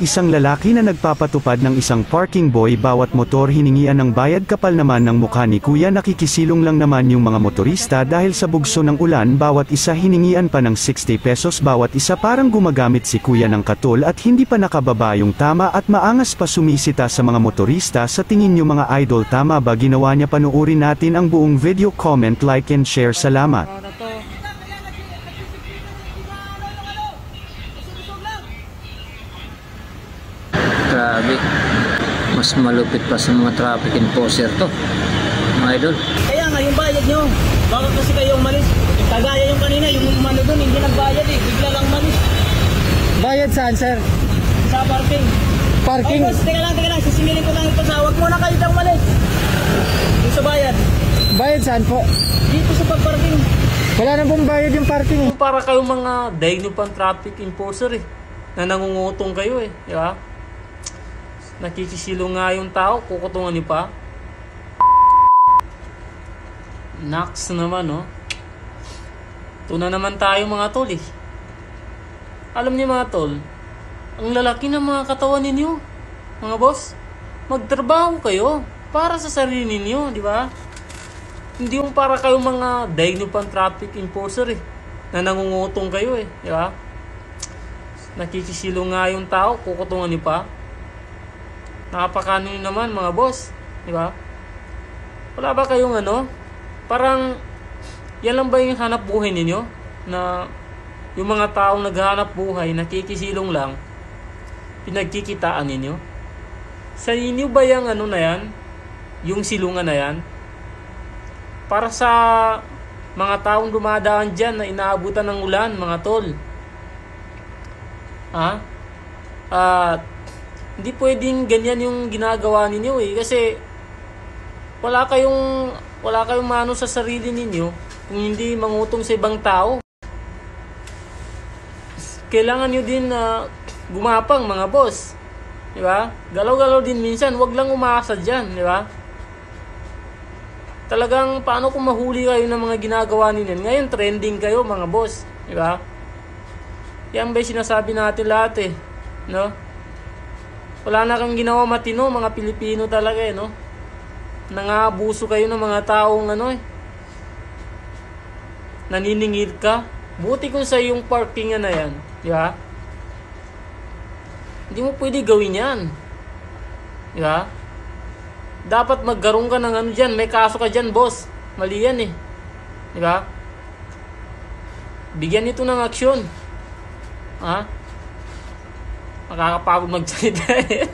isang lalaki na nagpapatupad ng isang parking boy bawat motor hiningian ng bayad. Kapal naman ng mukha ni kuya, nakikisilong lang naman yung mga motorista dahil sa bugso ng ulan. Bawat isa hiningian pa ng 60 pesos bawat isa. Parang gumagamit si kuya ng katol at hindi pa nakababa yung tama at maangas pa sumisita sa mga motorista. Sa tingin nyo mga idol, tama ba ginawa niya? Panuorin natin ang buong video, comment, like and share. Salamat. Grabe, mas malupit pa sa mga traffic enforcer to, mga idol. Kaya nga yung bayad nyo, bakit kasi kayo umalis? Kagaya yung kanina, yung umano doon, hindi nagbayad eh, bigla lang umalis. Bayad saan, sir? Sa parking. Parking? Ay boss, teka lang, sisingilin ko lang ito sa huwag muna kayo dyan umalis. Yung sa bayad. Bayad saan po? Dito sa pagparking. Wala na pong bayad yung parking. Para kayong mga daig nyo pang traffic enforcer eh, na nangungutong kayo eh, di ba? Nakikisilo nga yung tao, kukutungan niyo pa. Naks naman, no? Tuna naman tayo mga tol eh. Alam niyo mga tol, ang lalaki ng mga katawan ninyo, mga boss, magtrabaho kayo para sa sarili ninyo, di ba? Hindi yung para kayong mga daig nyo pang traffic enforcer eh, na nangungutong kayo eh, di ba? Nakikisilo nga yung tao, kukutungan niyo pa. Nakapakano nyo naman mga boss, di ba? Wala ba kayong ano? Parang yan lang ba yung hanap buhay ninyo? Na yung mga taong naghahanap buhay, nakikisilong lang, pinagkikitaan ninyo? Sa inyo ba yung ano na yan? Yung silungan na yan? Para sa mga taong dumadaan dyan na inaabutan ng ulan, mga tol. Ha? Hindi pwedeng ganyan yung ginagawa ninyo eh, kasi wala kayong mano sa sarili ninyo kung hindi mangutong sa ibang tao. Kailangan nyo din gumapang mga boss, di ba? Galaw-galaw din minsan, wag lang umaasa dyan, di ba? Talagang paano kung mahuli kayo ng mga ginagawa ninyo? Ngayon trending kayo mga boss, di ba? Yan ba yung sinasabi natin lahat eh, no? Wala na kang ginawa matino, mga Pilipino talaga eh, no? Nangabuso kayo ng mga taong ano eh, naniningil ka. Buti kung sa yung parking na yan, di ba? Hindi mo pwede gawin yan, di ba? Dapat magkaroon ka ng ano dyan, may kaso ka dyan boss, mali yan eh, di ba? Bigyan ito ng aksyon, ha? Makakapagod magsalita eh.